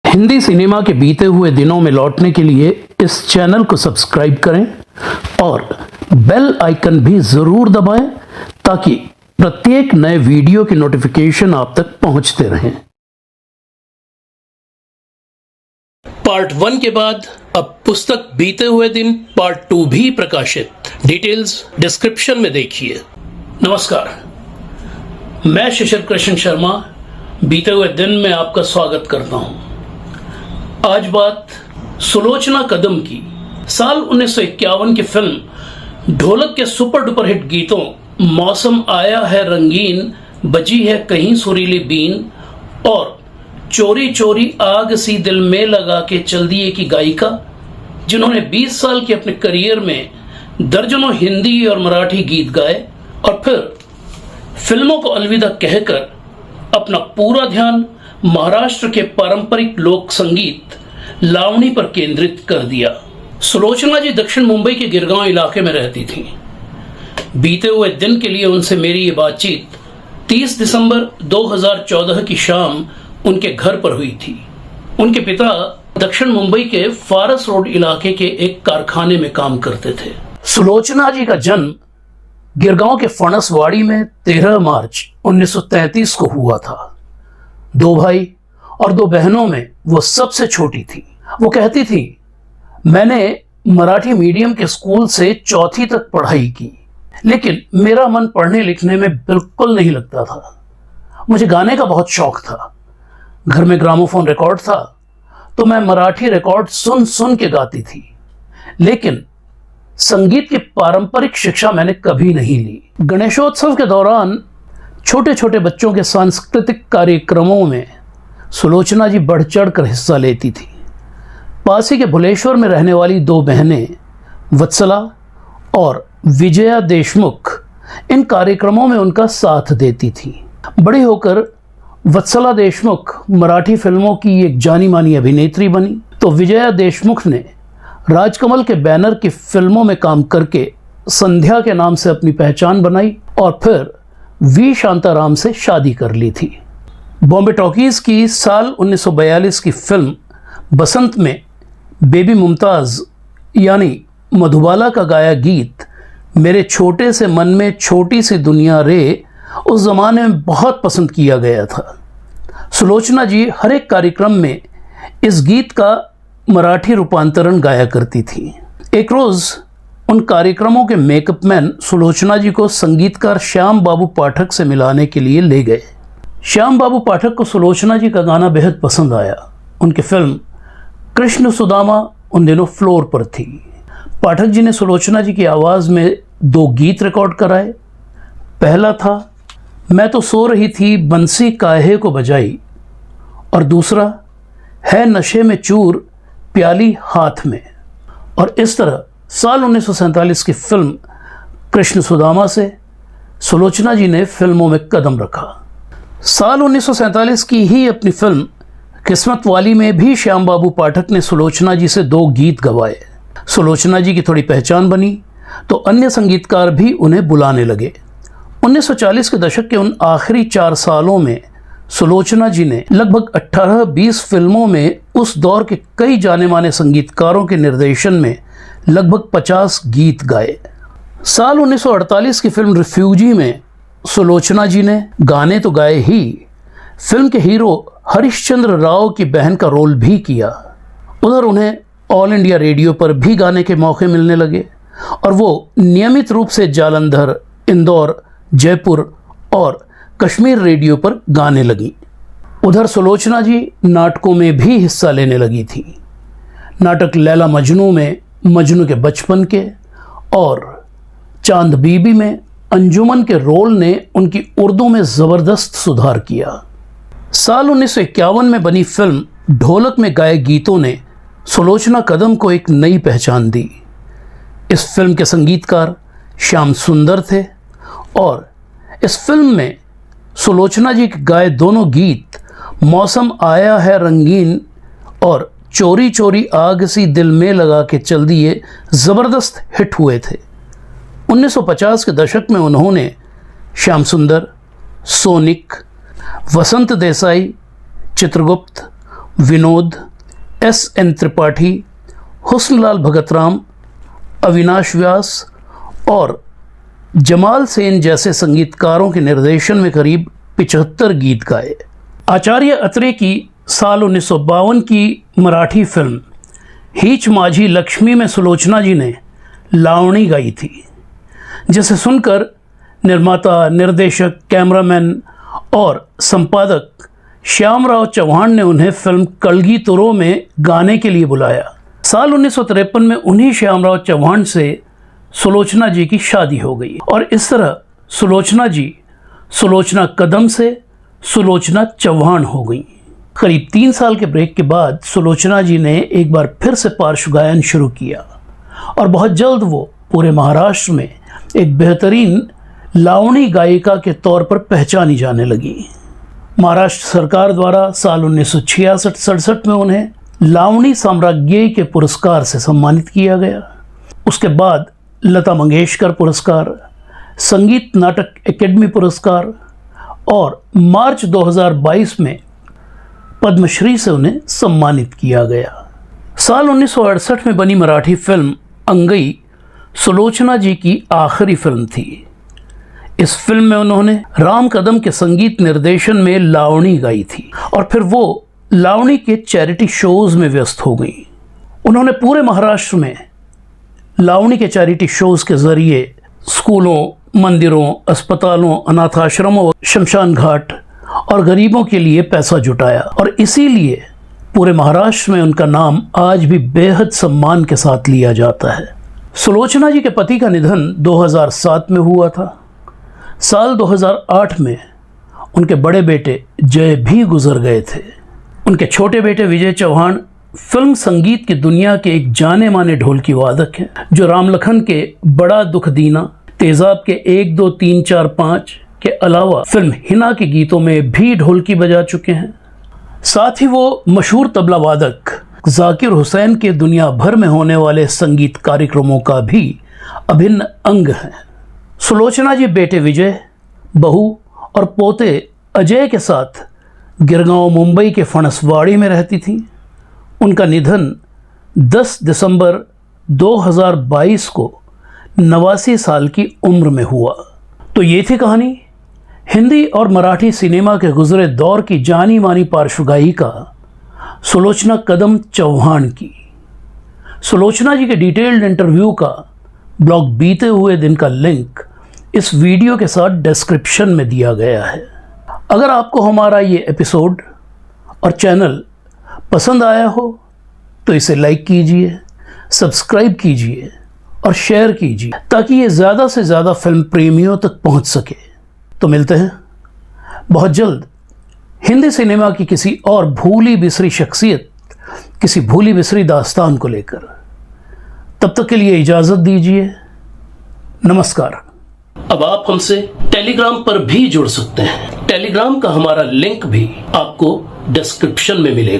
Hindi cinema के बीते हुए दिनों में लौटने के लिए इस चैनल को सब्सक्राइब करें और बेल आइकन भी जरूर दबाएं ताकि प्रत्येक नए वीडियो की नोटिफिकेशन आप तक पहुंचते रहें। पार्ट 1 के बाद अब पुस्तक बीते हुए दिन पार्ट 2 भी प्रकाशित। डिटेल्स डिस्क्रिप्शन में देखिए। नमस्कार, मैं शिशिर कृष्ण शर्मा बीते हुए दिन में आपका स्वागत करता हूं। आज बात सुलोचना कदम की। साल 1951 की फिल्म ढोलक के सुपर डुपर हिट गीतों मौसम आया है रंगीन, बजी है कहीं सुरीली बीन और चोरी चोरी आग सी दिल में लगा के चल दिए की गायिका, जिन्होंने 20 साल के अपने करियर में दर्जनों हिंदी और मराठी गीत गाए और फिर फिल्मों को अलविदा कहकर अपना पूरा ध्यान महाराष्ट्र के पारंपरिक लोक संगीत लावणी पर केंद्रित कर दिया। सुलोचना जी दक्षिण मुंबई के गिरगांव इलाके में रहती थीं। बीते हुए दिन के लिए उनसे मेरी ये बातचीत 30 दिसंबर 2014 की शाम उनके घर पर हुई थी। उनके पिता दक्षिण मुंबई के फारस रोड इलाके के एक कारखाने में काम करते थे। सुलोचना जी का जन्म गिरगांव के फणसवाड़ी में 13 मार्च 1933 को हुआ था। 2 भाई और 2 बहनों में वो सबसे छोटी थी। वो कहती थी, मैंने मराठी मीडियम के स्कूल से 4वीं तक पढ़ाई की, लेकिन मेरा मन पढ़ने लिखने में बिल्कुल नहीं लगता था। मुझे गाने का बहुत शौक था। घर में ग्रामोफोन रिकॉर्ड था तो मैं मराठी रिकॉर्ड सुन सुन के गाती थी, लेकिन संगीत की पारंपरिक शिक्षा मैंने कभी नहीं ली। गणेशोत्सव के दौरान छोटे छोटे बच्चों के सांस्कृतिक कार्यक्रमों में सुलोचना जी बढ़ चढ़ कर हिस्सा लेती थी। पास ही के भुलेश्वर में रहने वाली 2 बहनें वत्सला और विजया देशमुख इन कार्यक्रमों में उनका साथ देती थी। बड़ी होकर वत्सला देशमुख मराठी फिल्मों की एक जानी मानी अभिनेत्री बनी, तो विजया देशमुख ने राजकमल के बैनर की फिल्मों में काम करके संध्या के नाम से अपनी पहचान बनाई और फिर वी शांताराम से शादी कर ली थी। बॉम्बे टॉकीज की साल 1942 की फिल्म बसंत में बेबी मुमताज यानी मधुबाला का गाया गीत मेरे छोटे से मन में छोटी सी दुनिया रे उस जमाने में बहुत पसंद किया गया था। सुलोचना जी हर एक कार्यक्रम में इस गीत का मराठी रूपांतरण गाया करती थी। एक रोज उन कार्यक्रमों के मेकअप मैन सुलोचना जी को संगीतकार श्याम बाबू पाठक से मिलाने के लिए ले गए। श्याम बाबू पाठक को सुलोचना जी का गाना बेहद पसंद आया। उनकी फिल्म कृष्ण सुदामा उन दिनों फ्लोर पर थी। पाठक जी ने सुलोचना जी की आवाज़ में 2 गीत रिकॉर्ड कराए। पहला था मैं तो सो रही थी बंसी काहे को बजाई और दूसरा है नशे में चूर प्याली हाथ में। और इस तरह साल 1947 की फिल्म कृष्ण सुदामा से सुलोचना जी ने फिल्मों में कदम रखा। साल 1947 की ही अपनी फिल्म किस्मत वाली में भी श्याम बाबू पाठक ने सुलोचना जी से 2 गीत गवाए। सुलोचना जी की थोड़ी पहचान बनी तो अन्य संगीतकार भी उन्हें बुलाने लगे। 1940 के दशक के उन आखिरी 4 सालों में सुलोचना जी ने लगभग 18-20 फिल्मों में उस दौर के कई जाने माने संगीतकारों के निर्देशन में लगभग 50 गीत गाए। साल 1948 की फिल्म रिफ्यूजी में सुलोचना जी ने गाने तो गाए ही, फिल्म के हीरो हरिश्चंद्र राव की बहन का रोल भी किया। उधर उन्हें ऑल इंडिया रेडियो पर भी गाने के मौके मिलने लगे और वो नियमित रूप से जालंधर, इंदौर, जयपुर और कश्मीर रेडियो पर गाने लगी। उधर सुलोचना जी नाटकों में भी हिस्सा लेने लगी थी। नाटक लैला मजनू में मजनू के बचपन के और चांद बीबी में अंजुमन के रोल ने उनकी उर्दू में ज़बरदस्त सुधार किया। साल 1951 में बनी फिल्म ढोलक में गाए गीतों ने सुलोचना कदम को एक नई पहचान दी। इस फिल्म के संगीतकार श्याम सुंदर थे और इस फिल्म में सुलोचना जी के गाए दोनों गीत मौसम आया है रंगीन और चोरी चोरी आग सी दिल में लगा के चल दिए ज़बरदस्त हिट हुए थे। 1950 के दशक में उन्होंने श्याम सुंदर, सोनिक, वसंत देसाई, चित्रगुप्त, विनोद, S.N. त्रिपाठी, हुस्नलाल भगतराम, अविनाश व्यास और जमाल सेन जैसे संगीतकारों के निर्देशन में करीब 75 गीत गाए। आचार्य अत्रे की साल 1952 की मराठी फिल्म हीच माझी लक्ष्मी में सुलोचना जी ने लावणी गाई थी, जिसे सुनकर निर्माता, निर्देशक, कैमरामैन और संपादक श्यामराव चौहान ने उन्हें फिल्म कलगी तुरो में गाने के लिए बुलाया। साल 1953 में उन्हीं श्यामराव चौहान से सुलोचना जी की शादी हो गई और इस तरह सुलोचना जी सुलोचना कदम से सुलोचना चौहान हो गई। करीब 3 साल के ब्रेक के बाद सुलोचना जी ने एक बार फिर से पार्श्व गायन शुरू किया और बहुत जल्द वो पूरे महाराष्ट्र में एक बेहतरीन लावणी गायिका के तौर पर पहचानी जाने लगी। महाराष्ट्र सरकार द्वारा साल 1966-67 में उन्हें लावणी साम्राज्ञी के पुरस्कार से सम्मानित किया गया। उसके बाद लता मंगेशकर पुरस्कार, संगीत नाटक एकेडमी पुरस्कार और मार्च 2022 में पद्मश्री से उन्हें सम्मानित किया गया। साल 1968 में बनी मराठी फिल्म अंगई सुलोचना जी की आखिरी फिल्म थी। इस फिल्म में उन्होंने राम कदम के संगीत निर्देशन में लावणी गाई थी और फिर वो लावणी के चैरिटी शोज में व्यस्त हो गई। उन्होंने पूरे महाराष्ट्र में लावणी के चैरिटी शोज के जरिए स्कूलों, मंदिरों, अस्पतालों, अनाथाश्रमों, शमशान घाट और गरीबों के लिए पैसा जुटाया और इसीलिए पूरे महाराष्ट्र में उनका नाम आज भी बेहद सम्मान के साथ लिया जाता है। सुलोचना जी के पति का निधन 2007 में हुआ था। साल 2008 में उनके बड़े बेटे जय भी गुजर गए थे। उनके छोटे बेटे विजय चौहान फिल्म संगीत की दुनिया के एक जाने माने ढोलकी वादक हैं, जो राम लखन के बड़ा दुख दीना, तेजाब के 1, 2, 3, 4, 5 के अलावा फिल्म हिना के गीतों में भी ढोलकी बजा चुके हैं। साथ ही वो मशहूर तबला वादक जाकिर हुसैन के दुनिया भर में होने वाले संगीत कार्यक्रमों का भी अभिन्न अंग हैं। सुलोचना जी बेटे विजय, बहू और पोते अजय के साथ गिरगांव मुंबई के फणसवाड़ी में रहती थीं। उनका निधन 10 दिसंबर 2022 को 89 साल की उम्र में हुआ। तो ये थी कहानी हिंदी और मराठी सिनेमा के गुजरे दौर की जानी मानी पार्श्व गायिका सुलोचना कदम चौहान की। सुलोचना जी के डिटेल्ड इंटरव्यू का ब्लॉग बीते हुए दिन का लिंक इस वीडियो के साथ डिस्क्रिप्शन में दिया गया है। अगर आपको हमारा ये एपिसोड और चैनल पसंद आया हो तो इसे लाइक कीजिए, सब्सक्राइब कीजिए और शेयर कीजिए ताकि ये ज़्यादा से ज़्यादा फिल्म प्रेमियों तक पहुंच सके। तो मिलते हैं बहुत जल्द हिंदी सिनेमा की किसी और भूली बिसरी शख्सियत, किसी भूली बिसरी दास्तान को लेकर। तब तक के लिए इजाज़त दीजिए। नमस्कार। अब आप हमसे टेलीग्राम पर भी जुड़ सकते हैं। टेलीग्राम का हमारा लिंक भी आपको डिस्क्रिप्शन में मिलेगा।